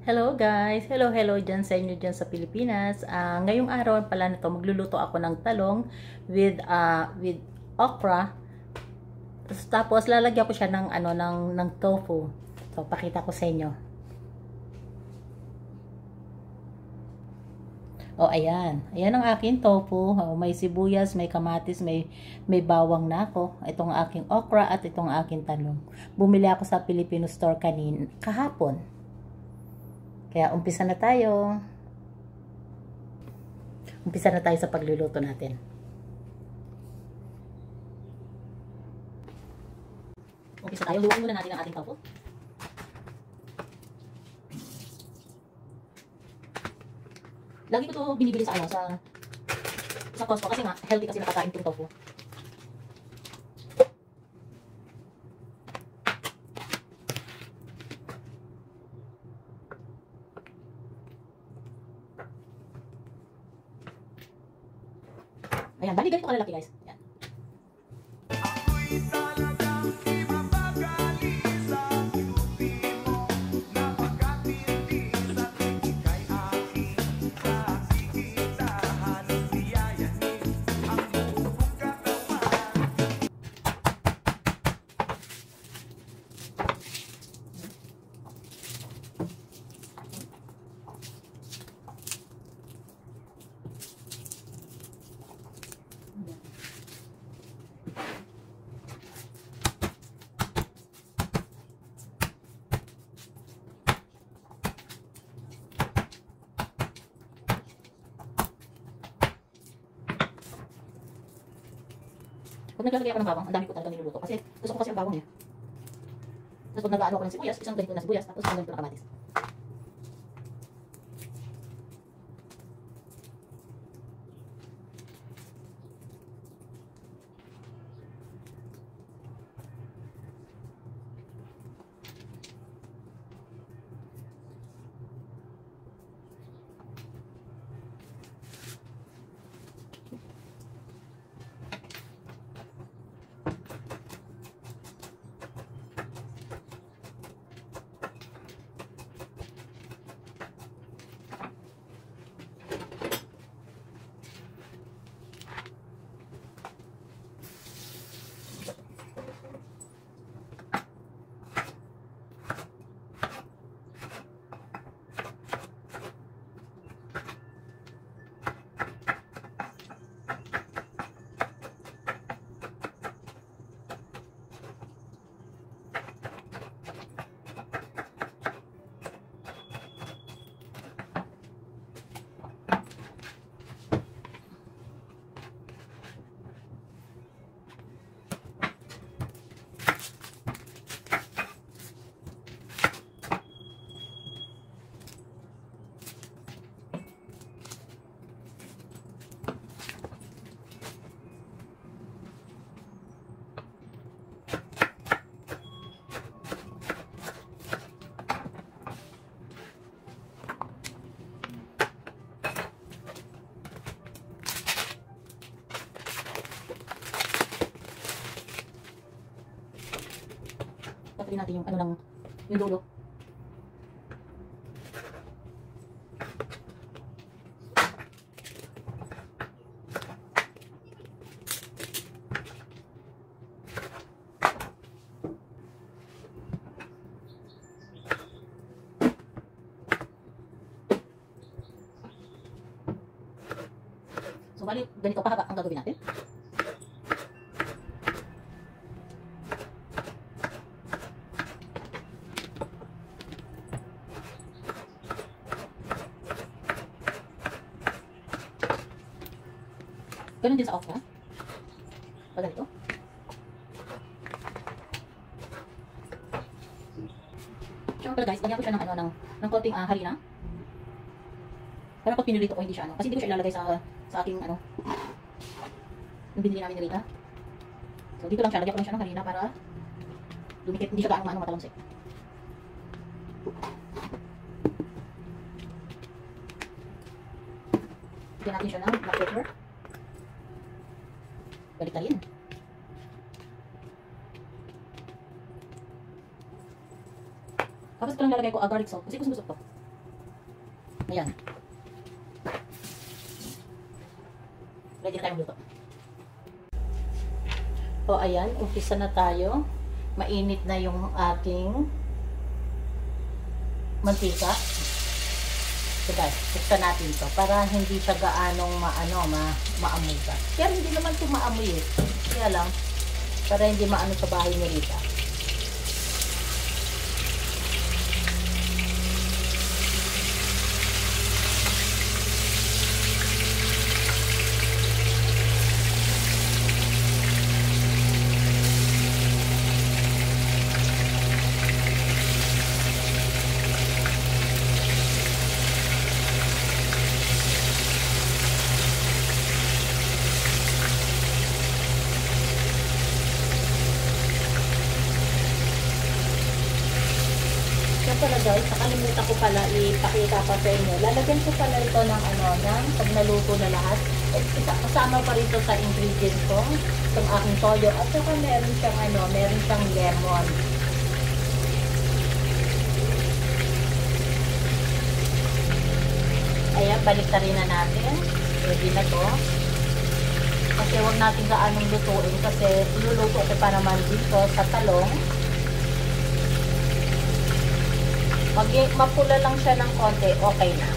Hello guys! Hello dyan sa inyo dyan sa Pilipinas. Ngayong araw pala na to, magluluto ako ng talong with okra. Tapos lalagyan ko siya ng tofu. So pakita ko sa inyo. Oh, ayan. Ayan ang aking tofu. Oh, may sibuyas, may kamatis, may bawang na ako. Itong aking okra at itong aking talong. Bumili ako sa Filipino store kahapon. Kaya umpisa na tayo. Umpisa na tayo sa pagluluto natin. Umpisa tayo. Lutuin muna natin ang ating tofu. Lagi ko to binibili sa Costco kasi nga healthy kasi nakakain itong tofu. Ayan, bali ganito kalalaki guys. Ayan. Pag naglalagay ako ng bawang, ang dami ko talaga niluluto. Kasi gusto ko kasi ang bawang eh. Tapos pag nag-aano ako ng sibuyas, isang ganito na sibuyas, tapos isang ganito na kamatis. Patuloy natin yung dulo. So, bali, ganito kahaba ang gagawin natin. Ganun din sa okra. Pag ganito. Sure pala guys, lagyan ko siya ng konting harina. Para pag pinilito ko hindi siya kasi hindi ko siya ilalagay sa aking yung binili namin ni Rita. So dito lang siya, lagyan ko lang siya ng harina para lumikit, hindi siya gaano matalonsik. Lagyan natin siya ng black pepper. Baliktarin. Tapos ito lang lalagay ko garlic salt kasi gusto ko. Ayan. Ready na tayo magluto. O ayan, umpisa na tayo. Mainit na yung ating mantika. So guys, buksan natin to para hindi siya gaanong maamoy ka. Kaya hindi naman ito maamoy eh. Kaya lang, para hindi maano sa bahay ni Rita. Pala guys, nakalimutan ko pala ipakita pa sa inyo. Lalagyan ko pala ito ng ng pag naluto na lahat. Kasama pa rito sa ingredients ko, itong aking toyo. At saka meron siyang meron siyang lemon. Ayan, baliktarin na natin. Ready na to. Kasi huwag natin gaanong lutuin kasi iluluto ko pa naman dito sa talong. Mapula lang siya ng konti, okay na.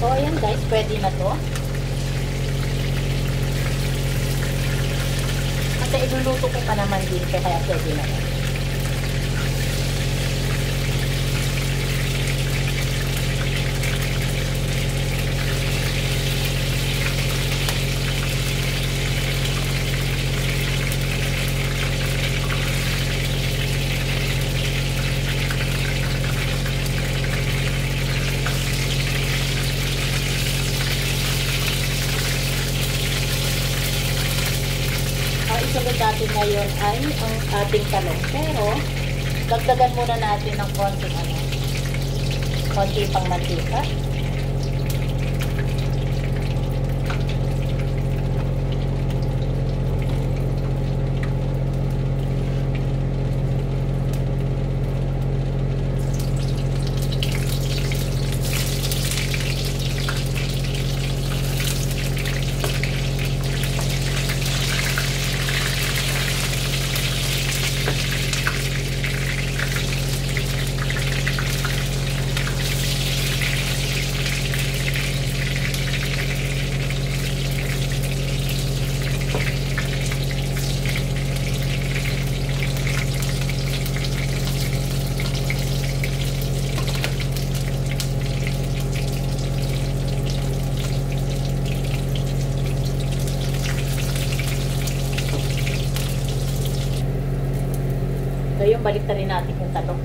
So, ayan guys, pwede na to. Kasi iluluto ko pa naman din kaya pwede na yan. Isunod natin ngayon ay ang ating talong. Pero, dagdagan muna natin ng konti pang mantika. Ngayon, baliktarin natin yung talong.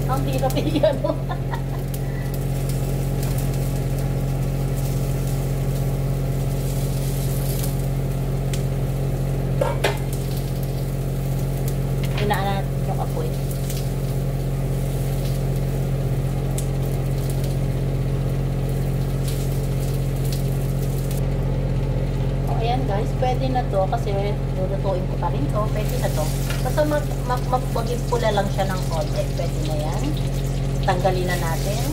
Ang hirap iyan. Hinaan natin yung apoy. O ayan guys, pwede na to kasi lulutuin ko pa rin to. Pwede na to. Basta maging pula lang siya ng konti. Pwede na yan. Tanggalin na natin.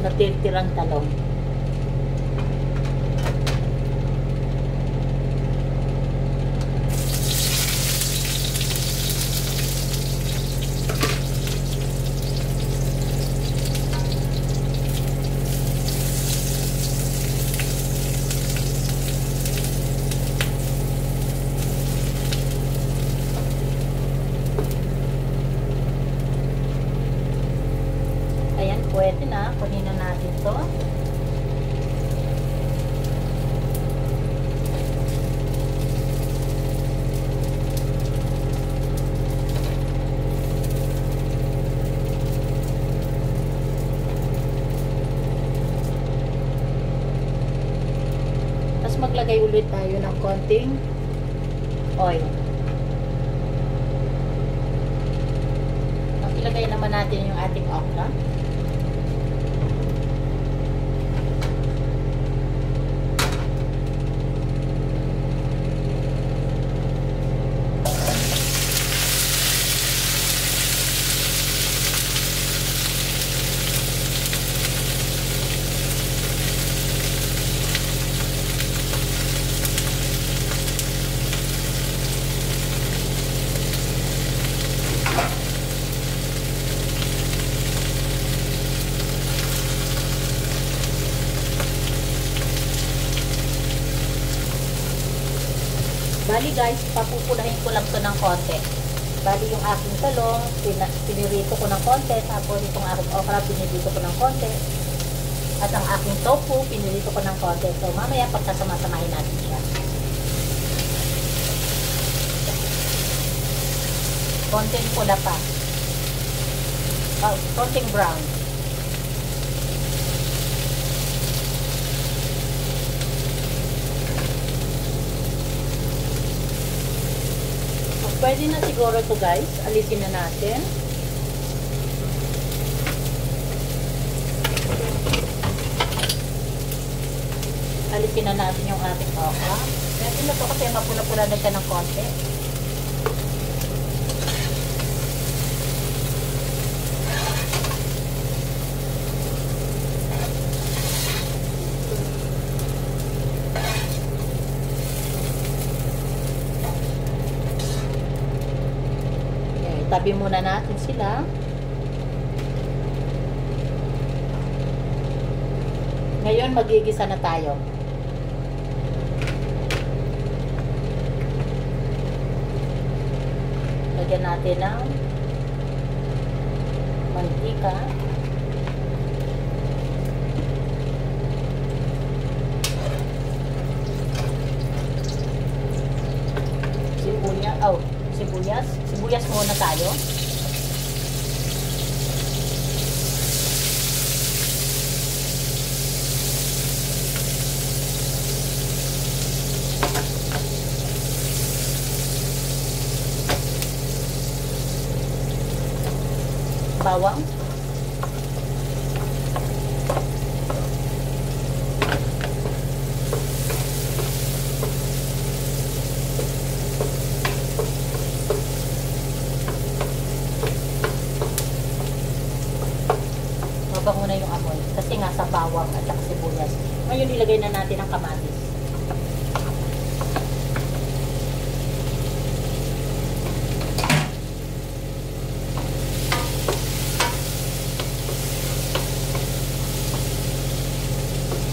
natitirang talong. Ayan, pwede na. Kunin na natin to. Tapos maglagay ulit tayo ng konting oil. Ilagay naman natin yung ating okra. Bali guys, papupulahin ko lang to ng konti. Bali yung aking talong, pinirito ko ng konti. Tapos itong aking okra, pinirito ko ng konti. At ang aking tofu, pinirito ko ng konti. So mamaya pagkasama-samahin natin siya. Konting pula pa. Konting brown. Pwede na siguro to guys. Alisin na natin. Alisin na natin yung ating okra. Pwede na to kasi mapula-pula na siya ng konti. Tabi muna natin sila. Ngayon magigisa na tayo. Lagyan natin ng mantika. Sibuyas muna tayo. Bawang. Mabango na yung amoy kasi nga sa bawang at saka sibuyas. Ngayon ilagay na natin ang kamatis.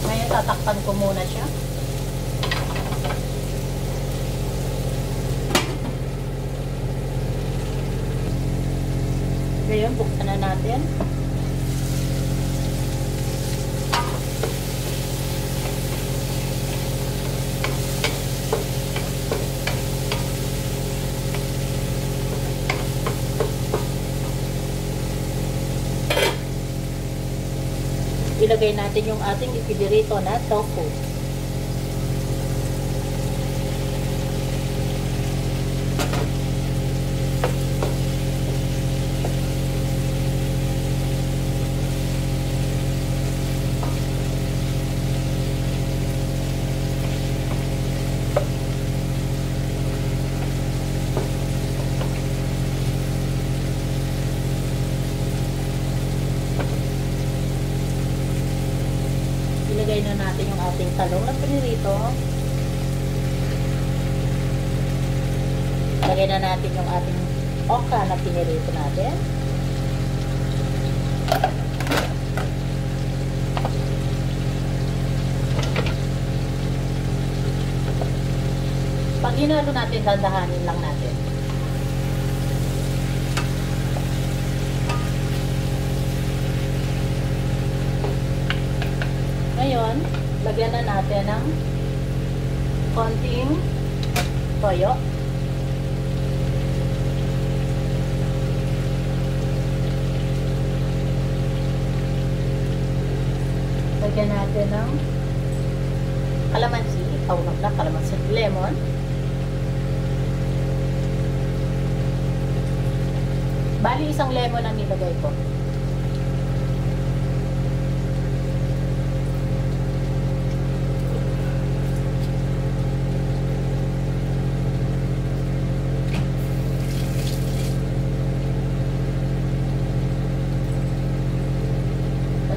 Ngayon tatakpan ko muna siya. Ngayon buksan na natin. Ilagay natin yung ating ipinirito na tofu. Ilagay na natin yung ating talong na pinirito. Ilagay na natin yung ating okra na pinirito natin. Pag hinalo natin, dandahanin lang natin. Ngayon, lagyan na natin ng konting toyo. Lagyan natin ng kalamansi, kalamansi, lemon. Bali, isang lemon ang nilagay ko.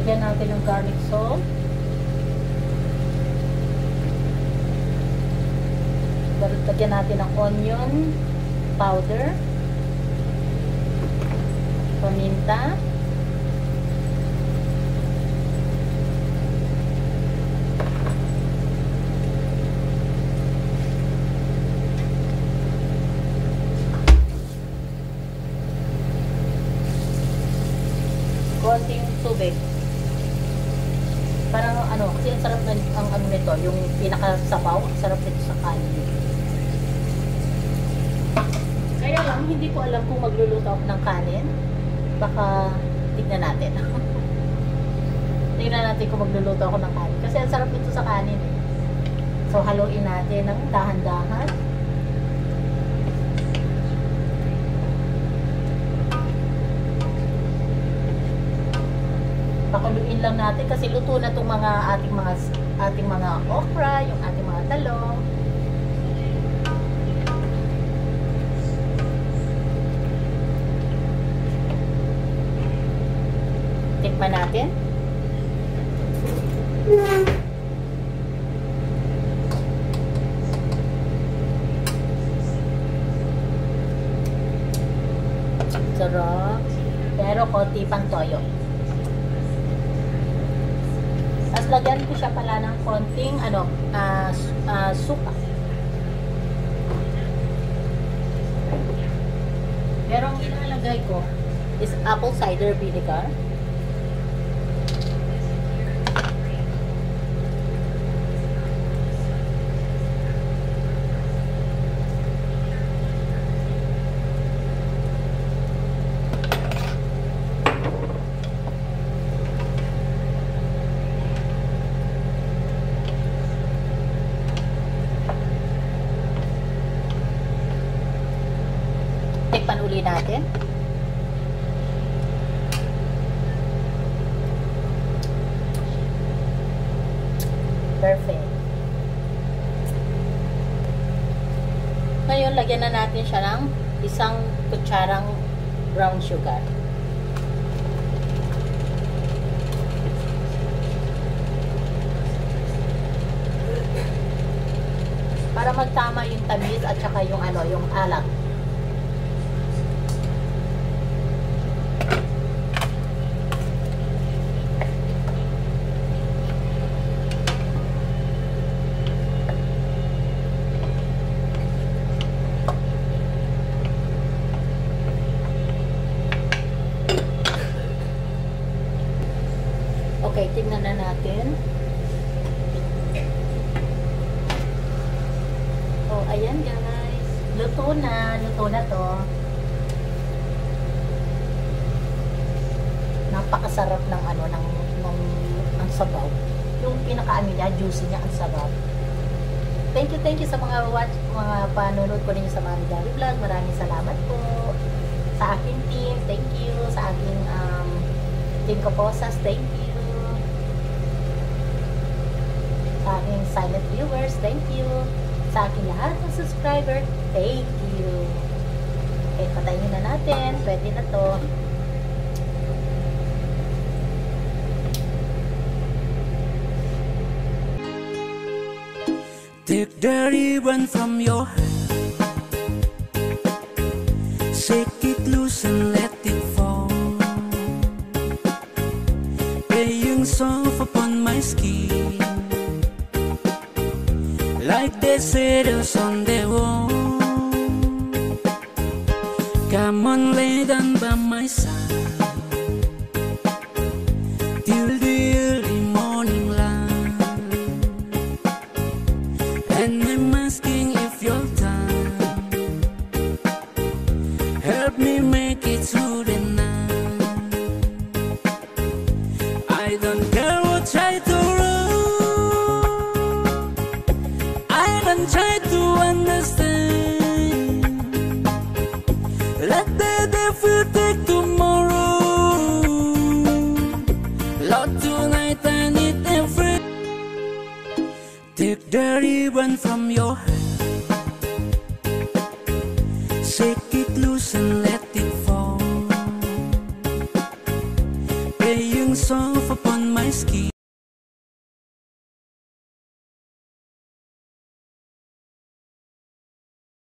Lagyan natin yung garlic salt. Lagyan natin ng onion powder. Paminta. Konting tubig. Parang ano, kasi ang sarap na ang ano nito, yung pinakasabaw, ang sarap nito sa kanin. Kaya lang, hindi ko alam kung magluluto ako ng kanin. Baka tignan natin. Tignan natin kung magluluto ako ng kanin. Kasi ang sarap nito sa kanin. So, haluin natin ng dahan-dahan. Pakuluin lang natin kasi luto na itong mga ating mga okra, yung ating mga talong. Tikman natin. Sarap. Pero konti pang toyo. Tapos lagyan ko siya pala ng konting suka. Pero ang ilalagay ko is apple cider vinegar. Tikman uli natin. Perfect. Ngayon, lagyan na natin siya ng isang kutsarang brown sugar. Para magtama yung tamis at saka yung yung alat. Okay, tingnan na natin. Oh, ayan guys. Luto na to. Napakasarap ng ng sabaw. Yung pinakaano niya, juicy niya, ang sarap. Thank you sa mga panonood ko ninyo sa mga Dari Vlog. Maraming salamat po sa aking team. Thank you sa aking team Kaposas. Thank you. Sa aking silent viewers, thank you. Sa aking lahat ng subscriber, thank you. Okay, patayin na natin. Pwede na to. Take the ribbon from your hair, shake it loose and let it fall, playing soft upon my skin, like the shadows on the wall. Come on, lay down by my side till the early morning light, and I'm asking if you're time. Help me make it through the night. I don't care what try to run, I don't try to understand. Let the devil take tomorrow, Lord, tonight I need a friend. Take the ribbon from your hair, shake it loose and let it fall, playing soft upon my skin,